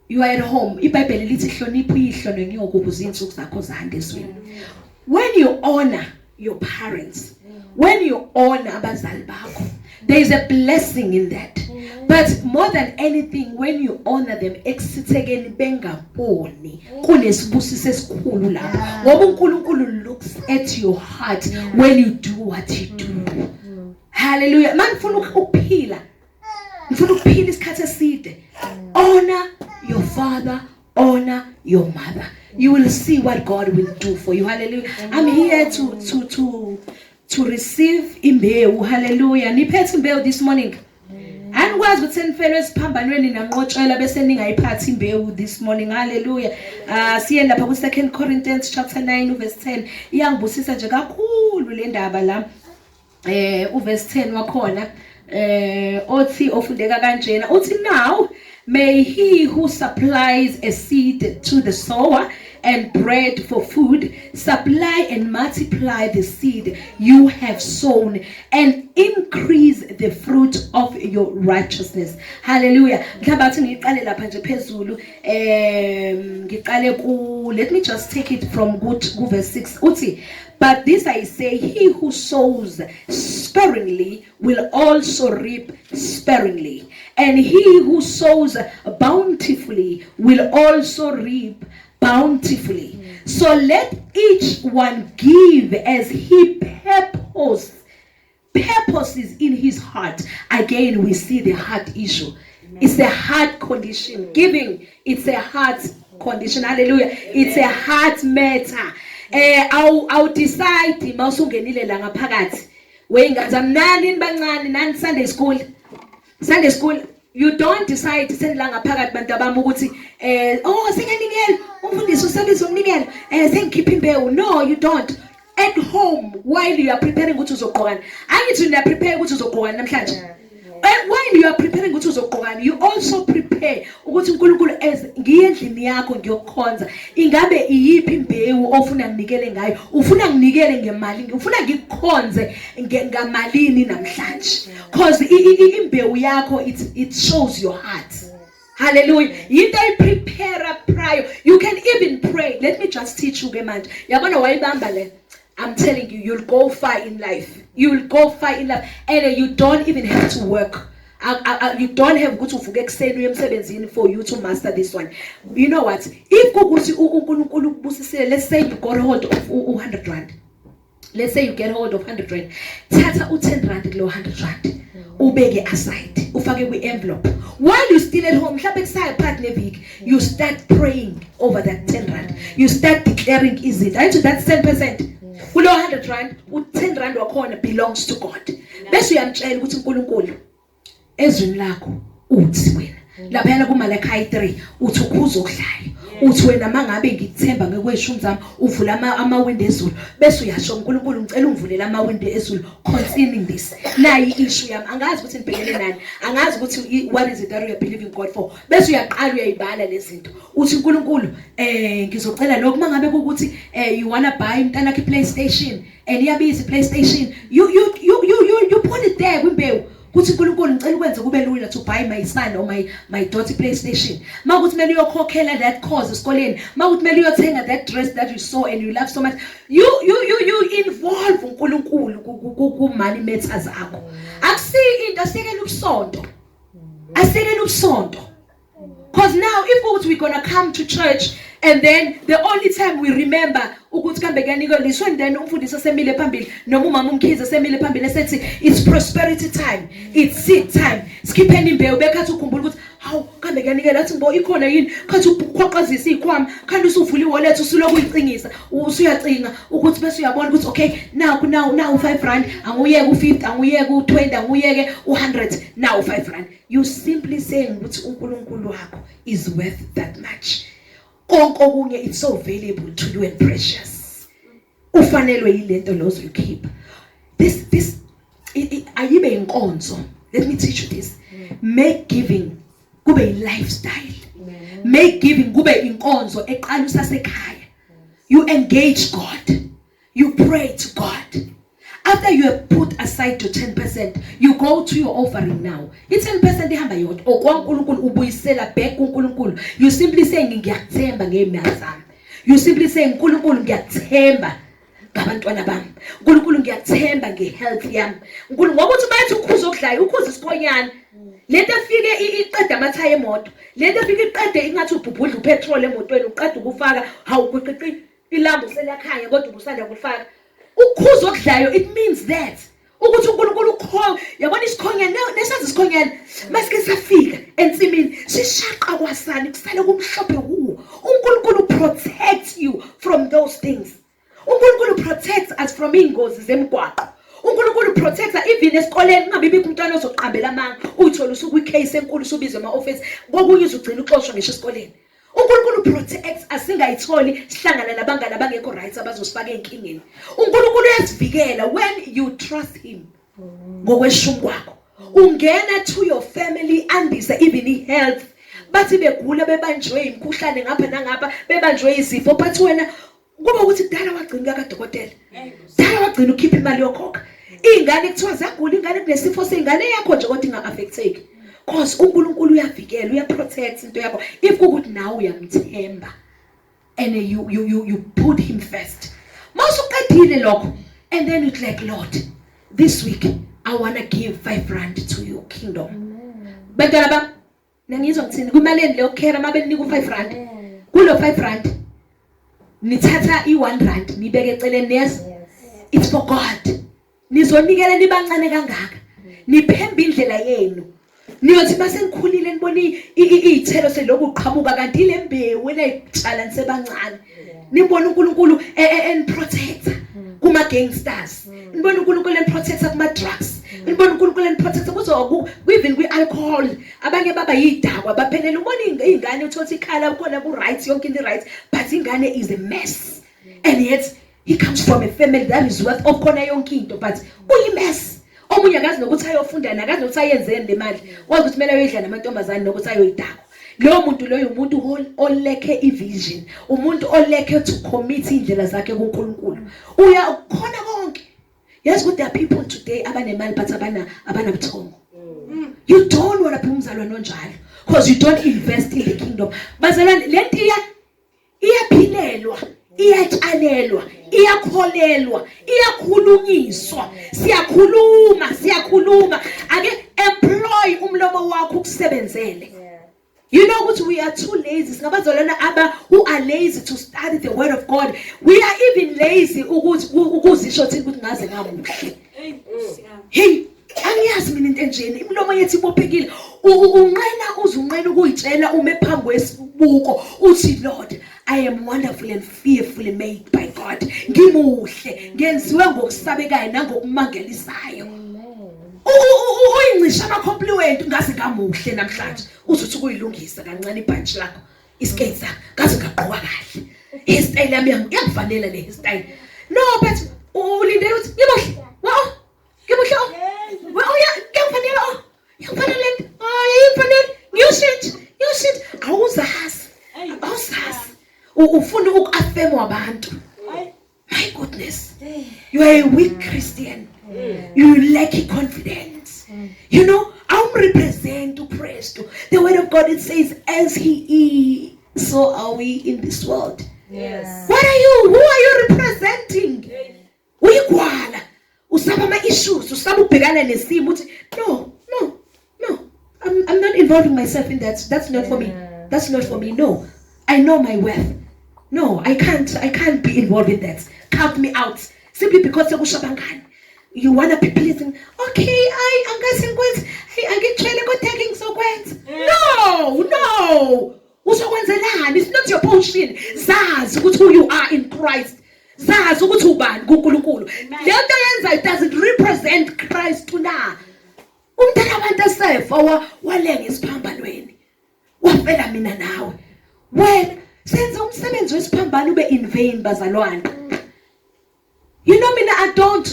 you are at home, iBhayibheli lithi hlonipha uyihlo nonyoko ukuze insuku zakho zande ezweni. When you honor your parents, when you honor abazali bakho, there is a blessing in that. But more than anything, when you honor them, eksithekeni bengaboni kunesibusiso esikhulu lapho. Ngoba uNkulunkulu looks at your heart when you do what you do. Hallelujah. Manifuna ukuphila. Ngifuna ukuphila isikhathi eside. Honor your father, honor your mother. You will see what God will do for you. Hallelujah. I'm here to receive imbewu. Hallelujah. Niphethe imbewu this morning. Anikwazi ukuthi senifele esiphambanweni namnqotshela bese ningayiphathi imbewu this morning. Hallelujah. Siye lapha ku 2 Corinthians chapter 9 verse 10. Iyangibusisa nje kakhulu le ndaba la. Verse 10 wakhona othi ofundeka kanjena uthi now may he who supplies a seed to the sower and bread for food supply and multiply the seed you have sown and increase the fruit of your righteousness. Hallelujah. Mhlabathi ngiqale lapha nje phezulu ngiqale ku, let me just take it from ku verse 6 uthi, but this I say, he who sows sparingly will also reap sparingly, and he who sows bountifully will also reap bountifully. So let each one give as he purposes in his heart. Again, we see the heart issue. It's a heart condition. Giving, it's a heart condition. Hallelujah. It's a heart matter. I'll decide mawusungenile la ngaphakathi wengaza mnani bancane nani Sunday school you don't decide sendla ngaphakathi bantu abami ukuthi sengiyanikela umfundisi usebenza umnikelo sengikhipha imbewu. No, you don't. At home while you are preparing ukuthi uzogqokana, angithi niya prepare ukuthi uzogqokana namhlanje. While you are preparing ukuthi uzogqokana, you also prepare ukuthi uNkulunkulu ngiyendlini yakho ngiyokhonza, ingabe iyiphi imbewu ofuna nginikele ngayo? Ufuna nginikele ngemali, ufuna ngikukhonze ngamalini namhlanje? Because imbewu yakho it shows your heart. Hallelujah. Yinto prepare prior. You can even pray. Let me just teach you manje. Yabona wayibamba le. I'm telling you, you'll go far in life. You'll go far in life, and you don't even have to work. You don't have to forget for you to master this one. You know what? If let's say you got hold of 100 rand. Let's say you get hold of 100 rand. Tata 10 rand below 100 rand. Ubege aside. Ufake with envelope. While you still at home, you start praying over that 10 rand. You start declaring, is it? Right? So that's 10%. Ulo 100 rand, 10 rand wakhona belongs to God. Bese uyamtshela ukuthi uNkulunkulu ezwini lakho uthi wena. Laphana kuMalaki 3 uthi ukhuza okuhlayo. Uthi wena mangabe ngithemba ngekweshumi zami uvula amawindi ezulu. Bese uyasho uNkulunkulu ngicela ungivulele amawindi ezulu concerning this. Nayi issue yami. Angazi ukuthi nibhekene nani. Angazi ukuthi what is it that you are believing God for. Bese uyaqala uyayibala lezi zinto. Uthi uNkulunkulu ngizocela lokho mangabe ukuthi you wanna buy mntanakhe PlayStation and iyabiza PlayStation. You put it there kwimbewu. Kuthi uNkulunkulu ngicela ukwenza kube lula to buy my son or my daughter PlayStation. Mawukuthi mele uyokhokhela that cause esikoleni, mawukuthi mele uyothenga that dress that you saw and you love so much, you involve uNkulunkulu ku money matters akho. Akusi into asekela ubusonto. Asekela ubusonto. Because now if we're gonna come to church and then the only time we remember ukuthi kambe kuyanikwa liswe and then umfundisi asemile phambili noma umama umkhize asemile phambili esethi it's prosperity time, it's seed time, skipeni imbewu bekhathi ukhumbula ukuthi hawu kambe kuyanikela athi mbo ikhona yini khathi ukhwaqazisa ikhwama kanti usuvula iwallet usuloku uyicingisa usuyacinga ukuthi bese uyabona ukuthi okay now 5 rand anguyeke u50 anguyeke u20 anguyeke u100 now 5 rand. You simply saying ukuthi uNkulunkulu wakho is worth that much. Konke okunye it's so valuable to you and precious. Ufanelwe yilento lozo you keep. This ayibe inkonzo. Let me teach you this. Make giving kube a lifestyle. Make giving kube inkonzo eqala usasekhaya. You engage God. You pray to God. After you have put aside your 10%, you go to your offering now. It's 10% ihamba yodwa. OkwaNkulunkulu ubuyisela back kuNkulunkulu. You simply saying ngiyakuthemba ngeimali zami. You simply saying uNkulunkulu ngiyakuthemba ngabantwana bami. uNkulunkulu ngiyakuthemba ngehealth yami. uNkulunkulu ngoba uthi bathi ukhuza okudlayo, ukhuza isikhonyana. Lento afike iqeda amathaya emoto. Lento afike iqede ingathi ubhubhudla upetrol emotweni uqeda ukufaka hawuqiqi ilambu selakhanya kodwa ubusanda kufaka. Ukhuza okudlayo it means that ukuthi uNkulunkulu ukho yabona isikhonyana nesazi isikhonyana masike safika ensimini sishaqa kwasani kusale kumhlophe kuwo. uNkulunkulu protects you from those things. uNkulunkulu protects us from ingozi zemgwaqo. uNkulunkulu protects us even esikoleni kungabibi umntwana ozoqambela amanga uyithola usuku icase enkulu usubizwe ema-office ngokunye uzugcina uxoshwa ngisho esikoleni. uNkulunkulu protects asingayitholi sihlangana nabangani abangekho right abazosifaka enkingeni. uNkulunkulu uyasivikela when you trust him. Ngokweshumi kwakho ungena to your family andisa even i-health. Bathi begula bebanjwe imkhuhlane ngapha nangapha bebanjwe izifo but wena kuba ukuthi kudala wagcina kadokotela. Dala wagcina ukhipha imali yokhokha. Ingane kuthiwa zagula ingane kunesifo sengane yakho nje kodwa inga-affecteki. Because uNkulunkulu uyavikela uyaprotect into yakho if ukuthi nawe uyamthemba and you put him first. Mawusuqedile lokho and then you're like, Lord, this week I want to give 5 rand to your kingdom. Bantwana bami nangizwa ngithini kumaleni leyo care mabe ninika u5 rand. Kulo 5 rand nithatha i1 rand nibeke eceleni yes. It's for God. Nizonikela nibancane kangaka. Niphemba indlela yenu. Niyothi mase nikhulile niboni izithelo seloku qhamuka kanti ile mbewu elayitshala nisebancane. Nibona uNkulunkulu and protector kuma gangsters. Nibona uNkulunkulu and protector kuma drugs. Nibona uNkulunkulu and protector kuzo even kwi alcohol. Abanye baba yidakwa baphelela ubona ingane uthothi ikhala ukona ku right yonke into right but ingane is a mess. And yet he comes from a family that is worth of khona yonke into but uyimess. Omunye akazi nokuthi ayofunda nakazi nokuthi ayenzeni le mali. Wazi ukuthi kumele ayidla namantombazane nokuthi ayoyidakwa. Lo muntu loyo umuntu olekhe ivision, umuntu olekhe to commit indlela zakhe kuNkulunkulu. Uya khona konke. Yes, good there are people today abanemali but abanabuthongo. You don't want to be umzalwane onjalo because you don't invest in the kingdom. Bazalwane lento iyaphilelwa, iyatshalelwa, iyakholelwa, iyakhulunyiswa. Siyakhuluma ake employ umlomo wakho ukusebenzele. You know what, we are too lazy. Singabazalwana who are lazy to study the word of God. We are even lazy ukuzisho ukuthi ngaze ngamuhle. Hey, angiyazi mina into enjeni. Imlomo yethu ibophekile. Unqena ukuyitshela ume phambi kwesibuko uthi Lord, I am wonderfully and fearfully made by God. Ngimuhle, ngenziwe ngokusabekayo nangokumangelisayo. Uyincisha ama-compliment ngaze ngamuhle namhlanje. Uzothi ukuyilungisa kancane ibhantshi lakho, iskate sakho, ngaze ngaqoka kahle. Hairstyle yami yangifanele le hairstyle. No, but ulindele uthi ngimuhle. Wow. Ngimuhle. Wow, yangifanele. Yangifanele. Yangifanele. You should. Awuzazi. Ufuna uku-affirm abantu. My goodness. You are a weak Christian. You lack confidence. You know, I'm represent to praise to the word of God. It says, as he is, so are we in this world. Yes. What are you? Who are you representing? Uyigwala. Usaba ma issues. Usaba ubhekana nesimo. No. I'm not involving myself in that. That's not for me. That's not for me. No. I know my worth. No, I can't be involved in that. Cut me out. Simply because you want to be pleasing. Okay, I'm guessing what I get trailer go taking so what? No. It's not your portion. Zaz, who you are in Christ. Zaz, it doesn't represent Christ to now. Umntana self walenge isiphambanweni. Wafela mina nawe. When senze umsebenzi wesiphambano ube in vain bazalwane. You know mina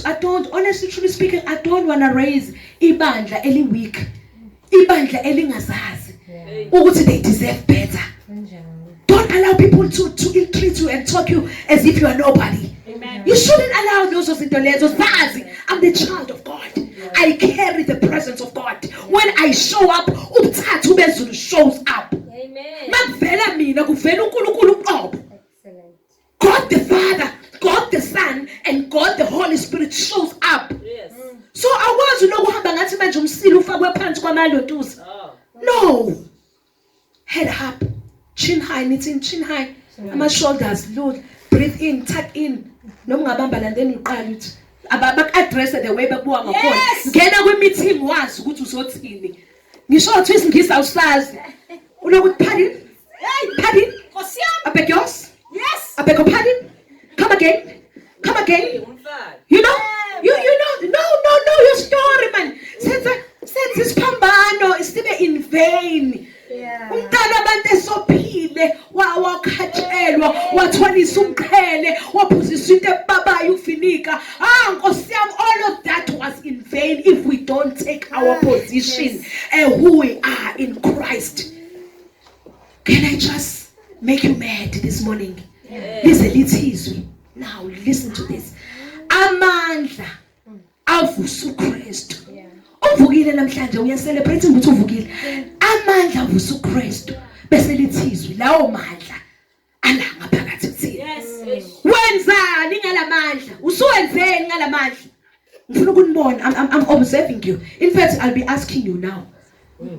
I don't honestly truly speaking I don't want to raise ibandla eli weak. Ibandla elingazazi ukuthi they deserve better. Don't allow people to ill treat you and talk you as if you are nobody. Amen. You shouldn't allow those zinto lezo zazi. I'm the child of God. I carry the presence of God. When I show up, uMthathu bezulu shows up. Amen. Makuvela mina kuvela uNkulunkulu uqobo. Excellent. God the Father, God the Son, and God the Holy Spirit shows up. Yes. So awukwazi lokuhamba ngathi manje umsilo ufakwe phansi kwamalontuza. No. Head up, chin high, knitting chin high. My shoulders low. Breathe in, tuck in. Noma ungabamba la then uqala uthi address the way bakuwa ngakhona. Ngena kwi-meeting wazi ukuthi uzothini. Ngisho ukuthi isingisi awusazi. Unokuthi pardon? Hey, pardon? Nkosi yami. I beg yours? Yes. I beg your pardon? Come again. Come again. You know? You know? No, your story, man. Senza isiphambano isibe in vain. Umntana abantu esophile wakhatshelwa wathwalisa umqhele waphuzisa into ebabayo ufinika. Nkosi yami, all of that was in vain if we don't take our position and who we are in Christ. Can I just make you mad this morning? Listen, now listen to this. Amandla avusa uKristu. Uvukile namhlanje uyacelebrate ukuthi uvukile. Amandla avusa uKristu bese lithizwe lawo mandla ala ngaphakathi kuthina. Wenzani ngalamandla? Usuwenzeni ngalamandla? Ngifuna ukunibona. I'm observing you. In fact, I'll be asking you now.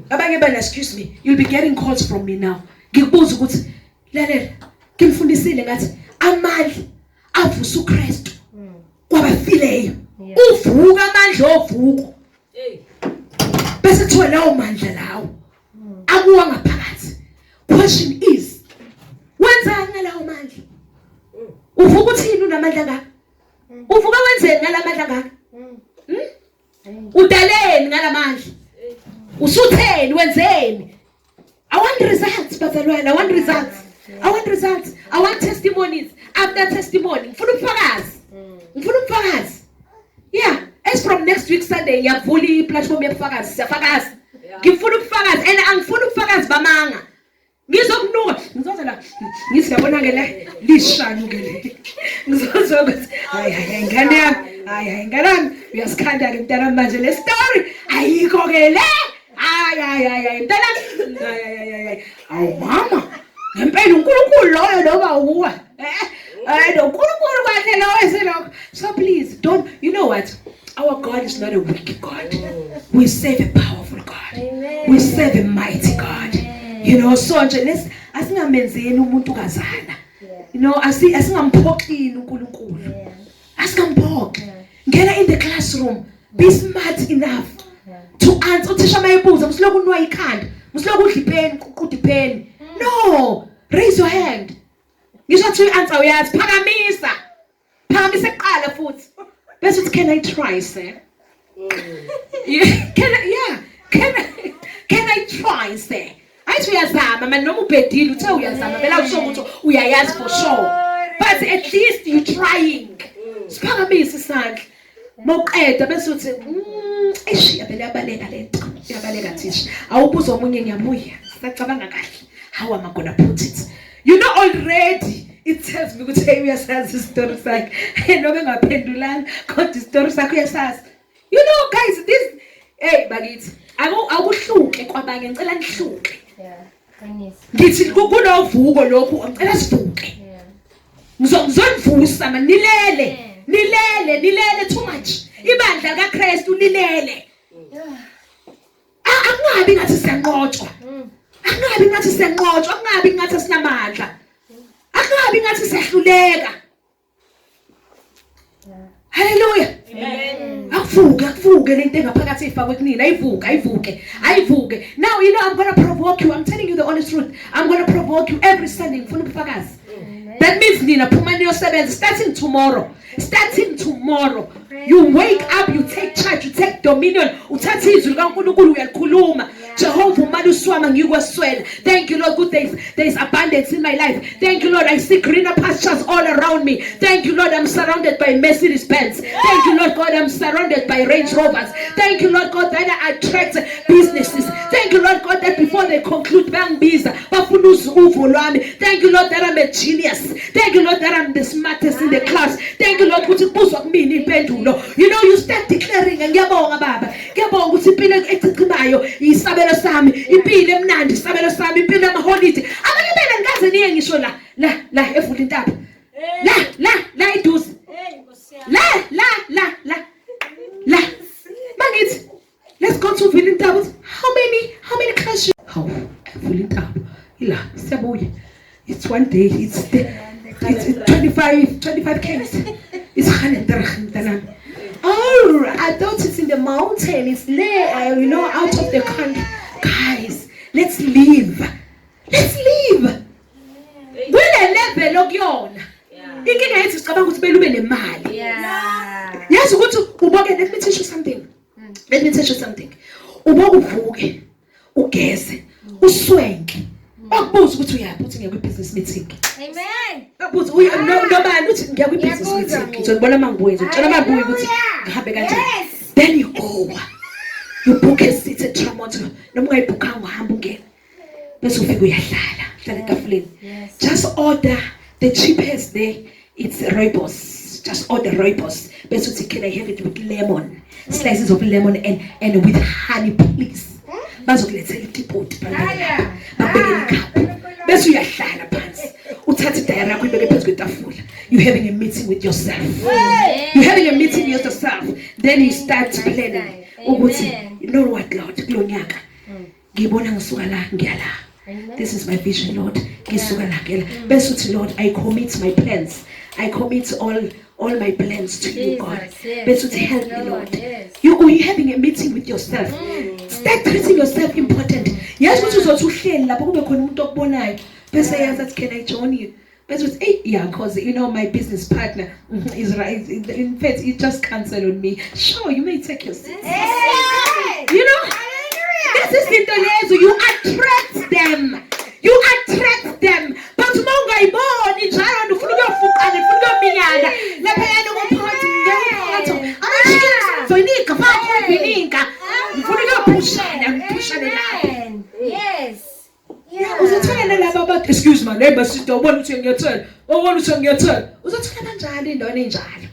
Abanye bana, excuse me. You'll be getting calls from me now. Ngikubuza ukuthi lalela, ngimfundisile ngathi amandla avusa uKristu kwabafileyo. Uvuka amandla ovuko. Bese kuthiwa lawo mandla lawo akuwa ngaphakathi. Question is, wenzani ngalawo mandla? Uvuka uthini unamandla ngaka? Uvuka wenzeni ngalamandla ngaka? Udaleni ngalamandla? Usutheni wenzeni? I want results, bazalwane. I want results. I want results. I want testimonies. After testimony, ngifuna ubufakazi. Yeah, as from next week Sunday, ngiyavula platform yobufakazi. Siyafakaza. Ngifuna ubufakazi and angifuna ubufakazi bamanga. Ngizokunuka. Ngizozela ngisiyabona ke la lishanu ke le. Ngizozokuthi hayi ngane yami. Hayi ngane yami. Uyasikhanda ke mntana manje le story. Ayikho ke le. Hayi mntana. Hayi. Awu mama. Ngempela uNkulunkulu loyo loba uwa. So please don't, you know what? Our God is not a wicked God. We serve a powerful God. Amen. We serve a mighty God. You know, so nje asingamenzeni umuntu kazana. You know, asingamphoqini uNkulunkulu. Asingamphoqi. Ngena in the classroom. Be smart enough to answer. Uthisha mayibuza, musiloku unwa ikhanda. Musiloku udla ipeni, uqhuda ipeni. No, raise your hand. Ngisho ukuthi answer uyazi, phakamisa kuqala futhi. Bese uthi can I try, sir? Can I try, sir? Ayithi uyazama manje noma ubhedile uthe uyazama vela usho ukuthi uyayazi for sure. But at least you trying. Siphakamisa isandla. Mawuqeda bese uthi yabaleka lento. Yabaleka thisha. Awubuza omunye ngiyamuya. Sicabanga kahle. How am I going to put it? You know already it tells me ukuthi uyasazi story sakhe. Noma engaphendulanga kodwa story sakhe uyasazi. You know guys, this bakithi akuhluke kwabanye ngicela nihluke. Ngithi kunovuko lokhu ngicela sivuke. Ngizonivusa manje nilele too much. Ibandla kaKristu lilele. Akungabi ngathi siyanqotshwa. Akungabi ngathi sinamandla. Akungabi ngathi siyahluleka. Hallelujah. Amen. Akuvuke lento engaphakathi ifakwe kunina. Ayivuke. Now you know I'm going to provoke you. I'm telling you the honest truth. I'm going to provoke you every Sunday ngifuna ubufakazi. That means nina phuma niyosebenza starting tomorrow. You wake up, you take charge, you take dominion. Uthatha izwi likaNkulunkulu uyalikhuluma. Jehovah umali uswama ngikwaswela. Thank you Lord, good there's abundance in my life. Thank you Lord, I see greener pastures all around me. Thank you Lord, I'm surrounded by Mercedes Benz. Thank you Lord God, I'm surrounded by Range Rovers. Thank you Lord God that I attract businesses. Thank you Lord God that before they conclude bangibiza bafuna uvo lwami. Thank you Lord that I'm a genius. Thank you Lord that I'm the smartest in the class. Thank you Lord ukuthi kubuzwa kumina impendulo. You know, you start declaring, ngiyabonga baba, ngiyabonga ukuthi impilo ecichimayo isabelo sami, impilo emnandi isabelo sami, impilo yamaholide. Abanye bena ngikaze niye ngisho la evula intaba. La iduze. La. Mangithi, let's go to vula intaba. How many classes? How evula intaba. Ila siyabuya. It's one day, it's 25 Ks. It's 100. Oh, I thought it's in the mountain. It's there, out of the country. Guys, let's leave. Kule level okuyona. Inkinga yethu sicabanga ukuthi belube nemali. Yes, ukuthi uboke, let me teach you something. Uboke uvuke, ugeze, uswenke. Bakubuza ukuthi uyaphi uthi ngiya kwi-business meeting. Amen. Bakubuza nobani uthi ngiya kwi-business meeting. Ngizobona mangibuye ngitshela mabuye ukuthi ngihambe kanjani. Then you go. You book a seat at Tramonto. Noma ungayibhukhanga uhamba ungena. Bese ufika uyahlala, hlala etafuleni. Just order the cheapest there. It's rooibos. Just order rooibos. Bese uthi can I have it with lemon? Slices of lemon and with honey please. Bazokulethela itipoti phela. Babekela ikhapha. Bese uyahlala phansi. Uthatha idayari yakho ibeke phezu kwetafula. You having a meeting with yourself. You having a meeting with yourself. Then you start planning. Ukuthi, you know what Lord, kulonyaka. Ngibona ngisuka la ngiya la. This is my vision Lord. Ngisuka la ngiya la. Bese uthi Lord, I commit my plans. I commit all my plans to you, God. Bese uthi help me Lord. You having a meeting with yourself. Start treating yourself important. Yes, ukuthi uzothi uhleli lapho kube khona umuntu okubonayo. Bese yazi that can I join you? But with yeah, because my business partner is right. In fact, it just cancelled on me. Sure, you may take your seat. You know, this is in the lezo. You attract them. But monga ibon in jara no fuga fuka ne fuga minyana. La payano mo party ngelo party. So ni ka fa ko bininka. Fuga pushana la. Yes. Uzothola laba bathi excuse my neighbor sister ubona ukuthi ngiyathela. Uzothola kanjani indawo enjalo?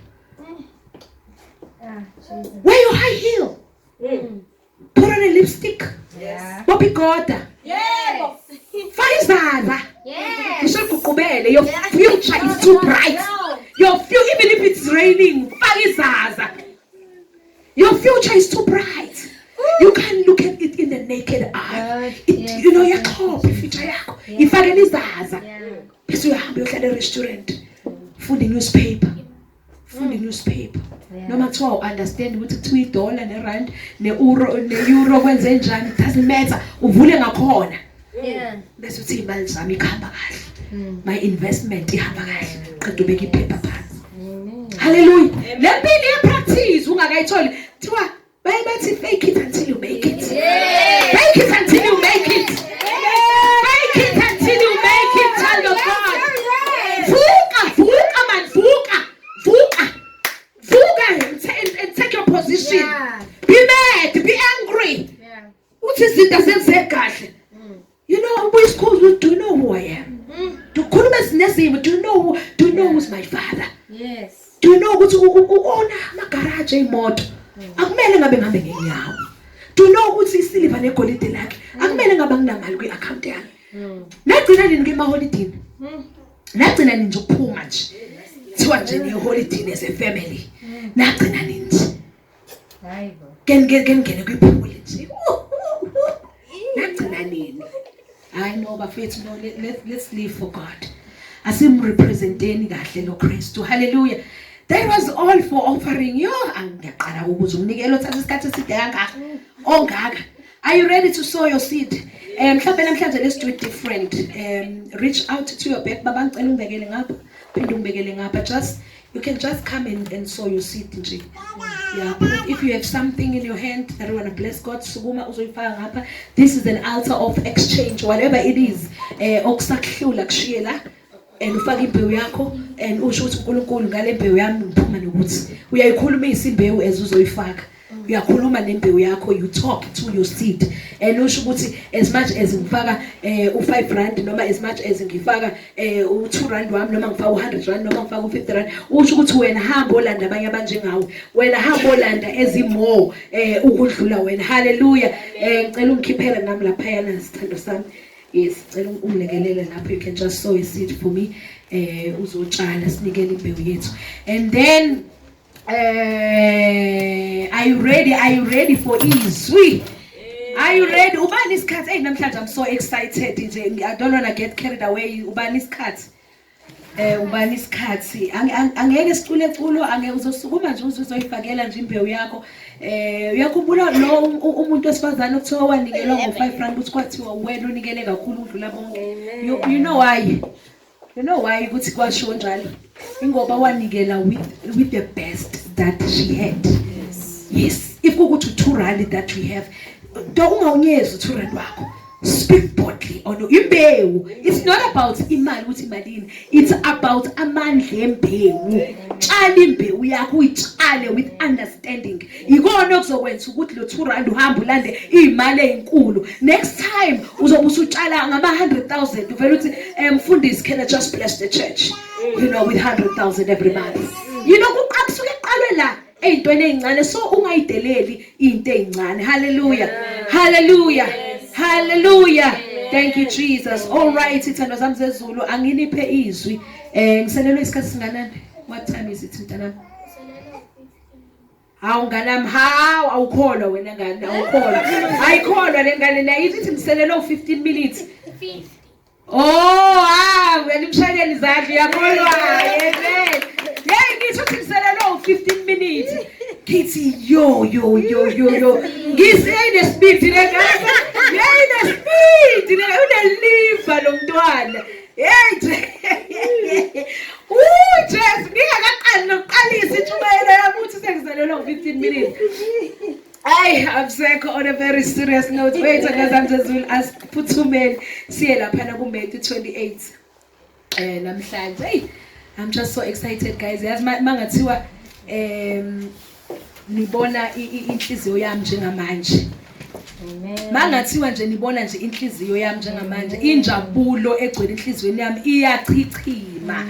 Wear your high heel. Put on a lipstick. Yeah. Bobby Goda. Yes. Faizaza. Yes. Your future is too bright. Your future, even if it's raining, Faizaza. Your future is too bright. You can't look at it in the naked eye. You know, your cup, future yakho. Ifake nizaza. Bese uyahambe uyohlala e-restaurant. Funda newspaper. Noma kuthiwa understand ukuthi kuthiwa $1 ne-rand ne-euro kwenze njani, it doesn't matter. Uvule ngakhona. Bese uthi imali zami ikhamba kahle. My investment ihamba kahle. Qeda ubeka iphepha phansi. Hallelujah. Le mpilo iya-practice ungakayitholi. Kuthiwa bathi fake it until you make it. Fake it until you make it. Fake it until you make it, child of God. Vuka man, vuka and take your position. Be mad, be angry. What is it that says kahle? You know, boys calls, do you know who I am? Do you know who's my father? Yes. Do you know who's owner my garage imoto? Akumele ngabe ngihambe ngenyawo. Do you know ukuthi isiliva negolide lakhe? Akumele ngabe nginamali kwi-account yami. Nagcina nini ngema-holiday? Nagcina nini nje ukuphuma nje? Kuthiwa nje ne-holiday as a family. Nagcina nini nje? Ngene kwiphule nje. Nagcina nini? I know bafethu, no, let's live for God. Asimrepresenteni kahle lo Kristu. Hallelujah. That was all for offering. Ngiyaqala ukuze umnikelo uthatha isikhathi eside kangaka. Ongaka. Are you ready to sow your seed? Mhlawumbe namhlanje let's do it different. Reach out to your back baba ngicela ungibekele ngapha. Phinde ungibekele ngapha. Just You can just come and sow your seed nje. Yeah, but if you have something in your hand that you want to bless God, sukuma uzoyifaka ngapha. This is an altar of exchange, whatever it is. Okusakhula kushiyela and ufaka imbewu yakho and usho ukuthi uNkulunkulu ngale mbewu yami ngiphuma nokuthi uyayikhulumisa imbewu ezuzoyifaka. Uyakhuluma nembewu yakho, you talk to your seed and usho ukuthi as much as ngifaka u5 rand noma as much as ngifaka u2 rand wami noma ngifaka u100 rand noma ngifaka u50 rand, usho ukuthi wena hamba olanda abanye abanjengawe, wena hamba olanda ezimore ukudlula wena. Hallelujah. Ngicela ungikhiphele nami lapha yana sithando sami. Yes, ngicela ungilekelele lapho. You can just sow a seed for me. Uzotshala sinikele imbewu yethu. And then are you ready for izwi? Are you ready? Ubani isikhathi? Hey, namhlanje I'm so excited nje. I don't want to get carried away. Ubani isikhathi? Ubani isikhathi? Angeke sicule culo, angeke uzosukuma nje uzoyifakela nje imbewu yakho. Uyakhumbula lo umuntu wesifazane okuthiwa wanikelwa ngo5 rand ukuthi kwathiwa wena unikele kakhulu udlula bonke. You know why? You know why ukuthi kwasho njalo? Ingoba wanikela with the best that she had. Yes. If kukuthi 2 rand that we have, don't ungawunyeza 2 rand wakho. Speak boldly on imbewu. It's not about imali ukuthi imalini. It's about amandla embewu. Tshala imbewu yakho uyitshale with understanding. Ikona okuzokwenza ukuthi lo 2 rand uhamba ulande imali ezinkulu. Next time uzobe usutshala ngama 100,000 uvela uthi mfundisi, can I just bless the church? You know, with 100,000 every month. You know, kusuke eqalwe la ezintweni ezincane, so ungayideleli into ezincane. Hallelujah. Hallelujah. Hallelujah. Thank you, Jesus. All right, ithando zami zezulu, anginiphe izwi. Ngiselelwe isikhathi singanani? What time is it mntanami? Hawu nganami, hawu awukholwa wena ngani, awukholwa. Ayikholwa le ngane nayo ithi ngiselelwe 15 minutes. 50. Oh, wena imshayeli izandla uyakholwa. Amen. Hey, ngithi ngiselelwe 15 minutes. Kithi yo. Ngisine speed le ngane. Yayine speed le uneliva lo mntwana. Hey. Just ngingakaqali nokuqalisa itshumayelo yami ukuthi sengizelelwe 15 minutes. I'm saying on a very serious note. Wait, ngazamzezulu asiphuthumeni siye lapha na ku Matthew 28. Namhlanje. Hey, I'm just so excited guys. Yazi mangathiwa nibona inhliziyo yami njengamanje. Amen. Mangathiwa nje nibona nje inhliziyo yami njengamanje, injabulo egcwele inhliziyweni yami iyachichima.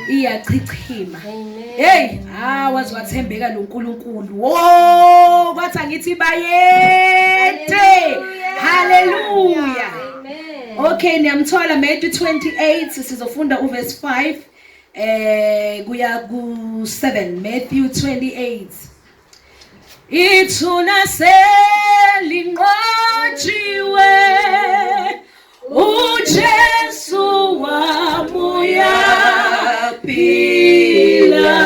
Iyachichima. Hey, wazi wathembeka lo nkulunkulu. Wo, kwathi angithi bayethe. Hallelujah. Amen. Okay, niyamthola Matthew 28 sizofunda uverse 5 kuya ku7. Matthew 28. Ithuna selinqotshiwe uJesu wamuya phila.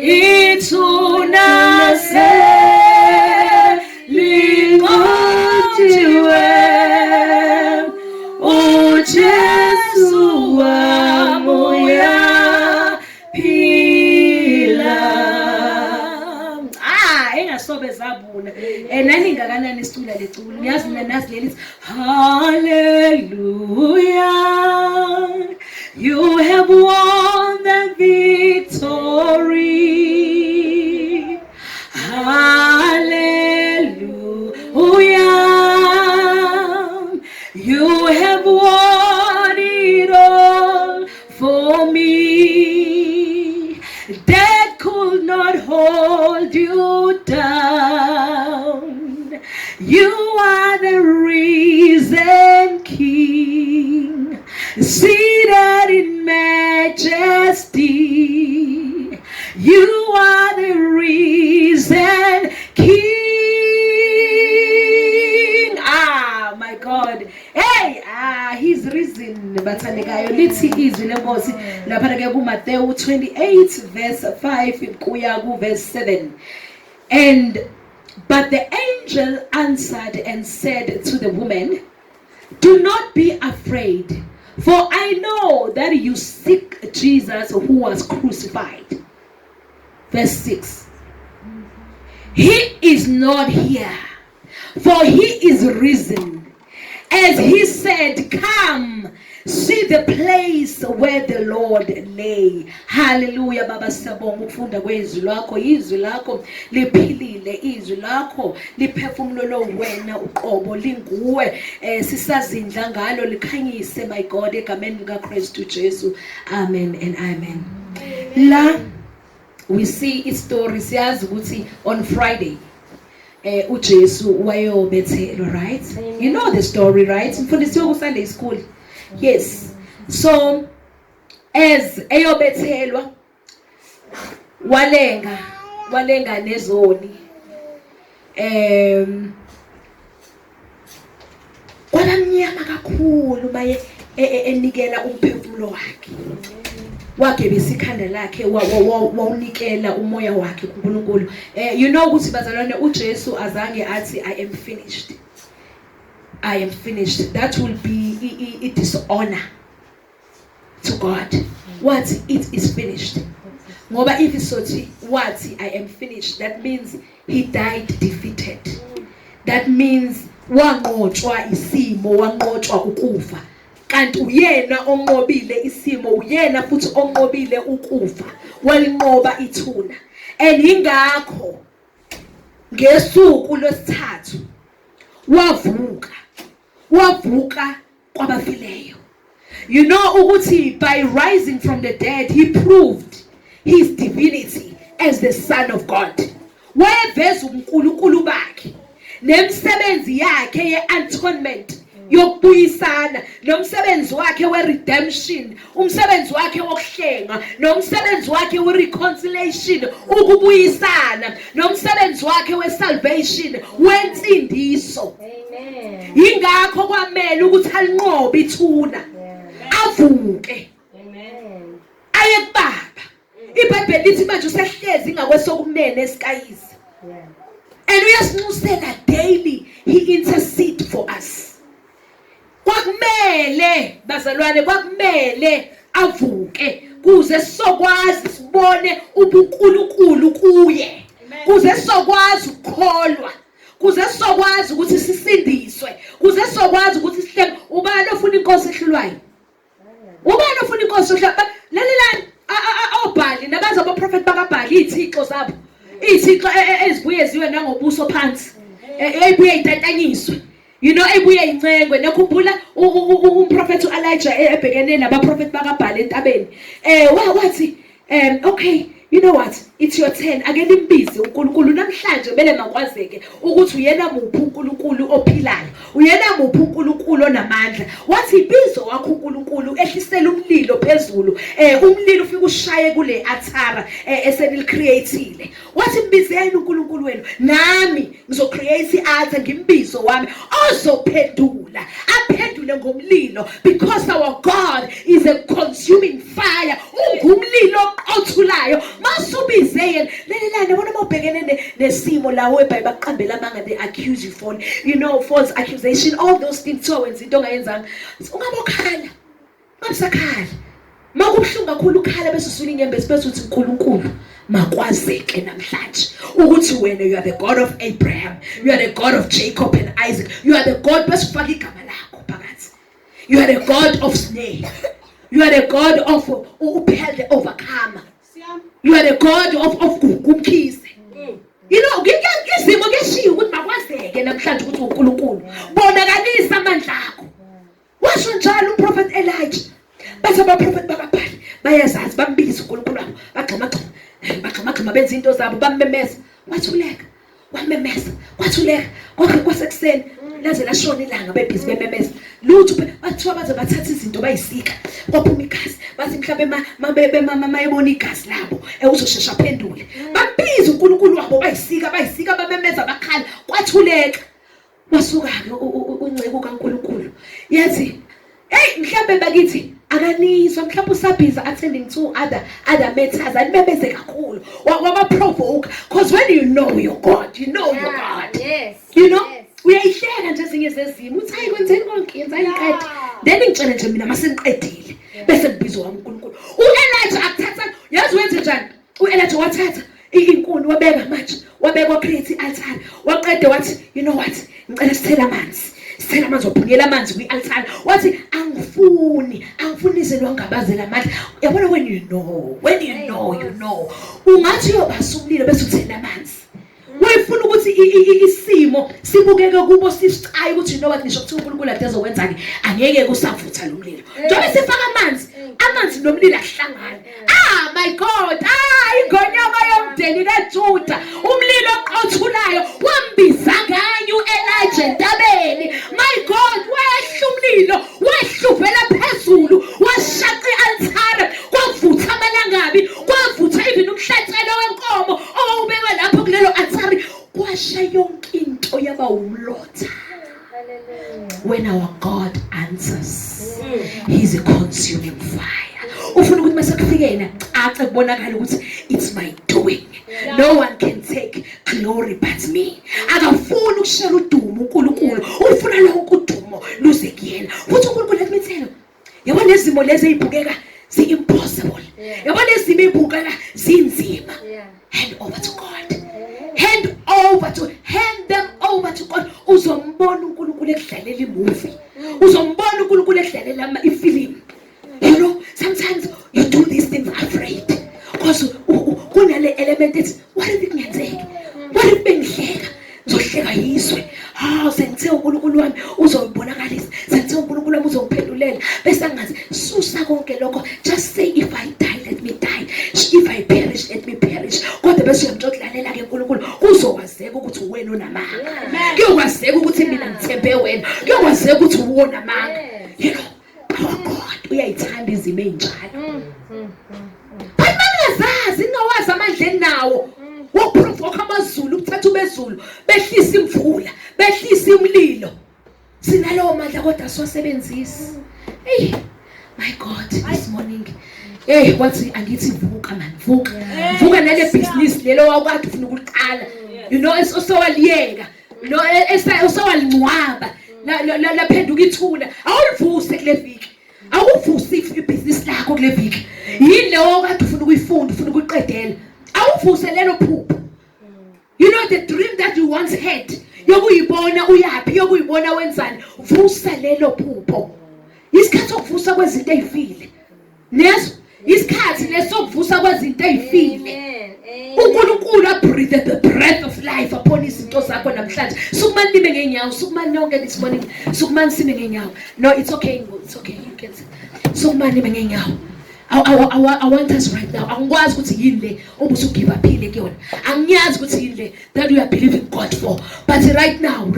Ithuna selinqotshiwe uJesu wamuya phila. Engasobe zabuna nani ngakanani isicula leculo niyazi mina nazi leli hallelujah, you have won the victory. Hallelujah, you have won it all for me. Death could not hold you down. You are the risen King, seated in majesty. You are the risen King. My God. Hey, he's risen. Bathandekayo lithi izwi lenkosi lapha ke ku Matthew 28 verse 5 kuya ku verse 7. But the angel answered and said to the woman, do not be afraid, for I know that you seek Jesus who was crucified. Verse 6. He is not here, for he is risen. As he said, come, see the place where the Lord lay. Hallelujah. Baba siyabonga ukufunda kwezwi lakho. Izwi lakho liphilile, izwi lakho liphefumulo wena uqobo linguwe. Sisazindla ngalo likhanyise, my God, egameni likaKristu Jesu. Amen and amen. La we see its story. Siyazi ukuthi on Friday uJesu wayobethelwa, right? You know the story, right? Mfundisiwe ku Sunday school. Yes. So as eyobethelwa walenga nezoni. Kwamnyama kakhulu baye enikela umphefumulo wakhe. Wakhe besikhanda lakhe wawunikela umoya wakhe kuNkulunkulu. You know ukuthi bazalwane uJesu azange athi I am finished. I am finished. That will be a dishonor to God. What it is finished. Ngoba if isothi wathi I am finished, that means he died defeated. That means wanqotshwa isimo, wanqotshwa ukufa. Kanti uyena onqobile isimo, uyena futhi onqobile ukufa, walinqoba ithuna. And ingakho ngesuku lwesithathu wavuka kwabafileyo. You know ukuthi by rising from the dead he proved his divinity as the Son of God. Wayeveza uNkulunkulu bakhe nemsebenzi yakhe ye-atonement yokubuyisana, nomsebenzi wakhe we-redemption, umsebenzi wakhe wokuhlenga, nomsebenzi wakhe we-reconciliation, ukubuyisana, nomsebenzi wakhe we-salvation, wensindiso. Amen. Yingakho kwamele ukuthi alinqobe ithuna, avuke, aye kuBaba. iBhayibheli lithi manje usehlezi ngakwesokunene esikayisi. And uyasinxusela daily, he intercede for us. Kwakumele bazalwane, kwakumele avuke kuze sokwazi sibone ubuNkulunkulu kuye, kuze sokwazi ukukholwa, kuze sokwazi ukuthi sisindiswe, kuze sokwazi ukuthi sihlenge. Ubani ofuna inkosi ehlulwayo? Ubani ofuna inkosi ehlulwayo? Lalelani obhali nabaza abaprofeti bakaBhali, izithixo zabo, izithixo ezibuye ziwe nangobuso phansi, ezibuye itatanyiswe. You know, ebuye incengwe. Nakhumbula umprofeti uElijah ebhekene nabaprofeti bakaBhali entabeni. Wathi okay, you know what? It's your turn. Ake limbize uNkulunkulu namhlanje bele makwazeke ukuthi uyena muphi uNkulunkulu ophilayo. Uyena muphi uNkulunkulu onamandla. Wathi ibizo wakho uNkulunkulu ehlisela umlilo phezulu. Umlilo ufika ushaye kule athara esenilcreateile. Wathi mbizeni uNkulunkulu wenu, nami ngizocreate i-altar ngimbizo wami ozophendula. Aphendule ngomlilo, because our God is a consuming fire. Ungumlilo othulayo. Masubize yena. Lelelane bona mawubhekene nesimo lawo eBhayibheli baqambela amanga, they accuse you for, you know, false accusation, all those things. So wenza into ongayenzanga, ungabokhala, ungabusakhala. Makubhlungu kakhulu ukhala bese usula inyembezi bese uthi uNkulunkulu makwazeke namhlanje ukuthi wena you are the God of Abraham, you are the God of Jacob and Isaac, you are the God bese ufaka igama lakho phakathi, you are the God of snare, you are the God of uphel the overcomer, you are the God of kumkhize. You know, ngizimo ngeshiyo ukuthi makwazeke namhlanje ukuthi uNkulunkulu bonakalisa amandla akho. Washo njalo umprofeti Elijah. Bese abaprofeti bakaBhali bayazazi bambiza uNkulunkulu wabo, bagxama benza into zabo, bamemeza, wathuleka, wamemeza, wathuleka, kwasekuseni laze lashona ilanga bebhizi bememeza. Lutho bathiwa baze bathatha izinto bayisika, kwaphuma igazi, bathi mhlawumbe mayebona igazi labo uzoshesha aphendule. Bambiza uNkulunkulu wabo, bayisika bamemeza, bakhala, kwathuleka. Wasuka-ke uNceku kaNkulunkulu yathi, hey mhlawumbe bakithi akanizwa, mhlawumbe usabhiza attending to other matters, animebeze kakhulu, waba-provoke, because when you know your God, you know your God. Yes. You know, uyayihleka nje ezinye zezimo uthi hayi kwenzeni konke, yenza iqede, then ngitshele nje mina maseniqedile bese ngibizwa uNkulunkulu. u-Elijah akuthatha yazi wenze njani u-Elijah wathatha inkuni wabeka manje wabeka create i-altar waqeda wathi you know what ngicela sithele amanzi waphunyela amanzi kwi-altar wathi angifuni izinto angabazela amandla yabona when you know ungathi uyobasa umlilo bese uthela amanzi wayefuna ukuthi isimo sibukeke kubo sisicayi ukuthi you know what ngisho kuthi uNkulunkulu ade ezowenzani angeke kusavutha lo mlilo njengoba sifaka amanzi nomlilo ahlangana my God ingonyama yomndeni kaJuda umlilo oqothulayo wambiza ngayo uElijah entabeni my God wehla umlilo wehluvela phezulu washaqa i-altar kwavutha amalangabi kwavutha even umhlatshelo wenkomo owubekwe lapho kulelo altar kwasha yonke into yaba umlotha. When our God answers, He's a consuming fire. Ufuna ukuthi mase kufikena ace kubonakala ukuthi it's my doing. No one can take glory but me. Akafuni ukushela udumo uNkulunkulu. Ufuna lonke udumo luze kuyena. Futhi uNkulunkulu let me tell you. Yabona lezimo lezi ezibukeka zi-impossible. Yabona lezimo ezibukeka zinzima. Hand over to God. Hand them over to God. Uzombona uNkulunkulu ekudlalela imovie. Uzombona uNkulunkulu ekudlalela ifilimu. You know, sometimes you do these things afraid. Because kunale element ethi what if ngiyenzeka? What if bengihleka? Ngizohleka yizwe. Sengithe uNkulunkulu wami uzobonakalisa. Sengithe uNkulunkulu wami uzongiphendulela. Bese ngathi susa konke lokho. Just say if I die let me die. If I perish let me perish. Kodwa bese uyamtshotlalela ke uNkulunkulu uzokwazeka ukuthi wena unamanga. Kuyokwazeka ukuthi mina ngithembe wena. Kuyokwazeka ukuthi uwona amanga. You know, our God uyayithanda izimo ezinjalo. Bamangazazi ingawazi amandla nawo. Woprovoke amazulu ukuthatha ubezulu behlisa imvula behlisa umlilo sinalowo mandla kodwa siwasebenzisi. Hey my God this morning wathi angithi vuka man vuka nale business lelo wakade ufuna ukuqala you know osowaliyeka you know osowalincwaba laphenduka ithuna awulivuse kule viki awuvuse ibusiness lakho kule viki yini leyo kade ufuna ukuyifunda ufuna ukuyiqedela awuvuse lelo phupho. You know the dream that you once had yokuyibona uyapi yokuyibona wenzani vusa lelo phupho. Isikhathi sokuvusa kwezinto ezifile neso isikhathi lesokuvusa kwezinto ezifile uNkulunkulu breathe the breath of life upon izinto zakho namhlanje sukumani nibe ngenyawo sukumani nonke this morning sukumani sime ngenyawo no it's okay you can sukumani nibe ngenyawo. I want us right now. Angikwazi ukuthi yini le obusugive uphile kuyona. Angiyazi ukuthi yini le that we are believing God for. But right now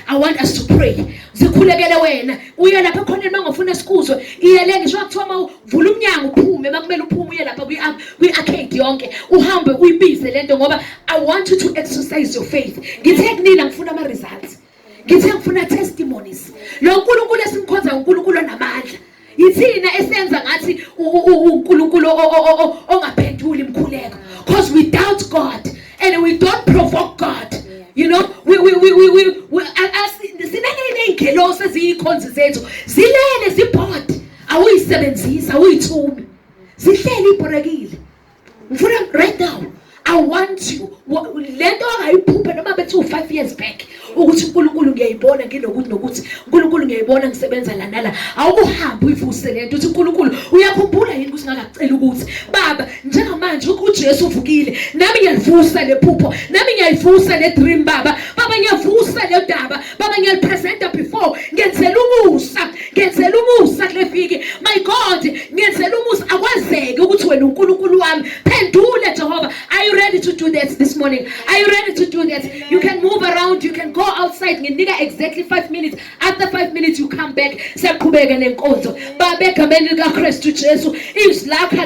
I want us to pray. Zikhulekele wena. Uya lapha khona mangofuna isikuzwe. Iyele ngisho kuthiwa mawuvula umnyango uphume bakumele uphume uye lapha kwi-arcade yonke. Uhambe uyibize lento ngoba I want you to exercise your faith. Ngithe kunina ngifuna ama results. Ngithe ngifuna testimonies. Lo uNkulunkulu esimkhonza uNkulunkulu onamandla. Yithina esenza ngathi uNkulunkulu ongaphenduli imkhuleko because we doubt God and we don't provoke God. You know we sinene ingelosi eziyikhonzi zethu zilele zibhod awuyisebenzisa awuyithumi zihleli ibhorekile. Ngifuna right now I want you lento angayiphupha noma bethu 5 years back ukuthi uNkulunkulu ngiyayibona nokuthi uNkulunkulu ngiyayibona ngisebenza la nala awukuhamba uyivuse lento uthi uNkulunkulu uyakhumbula yini ukuthi ngakacela ukuthi baba njengamanje uJesu uvukile nami ngiyalivusa lephupho nami ngiyayivusa le dream baba ngiyavusa le daba baba ngiyalipresenta before ngenzela umusa kule viki my God ngenzela umusa akwazeke ukuthi wena uNkulunkulu wami phendule Jehova. Are you ready to do that this morning? Are you ready to do that? You can move around, you can go outside. Nginika exactly 5 minutes. After 5 minutes you come back. Siyaqhubeka nenkonzo. Baba egameni likaKristu Jesu izwi lakho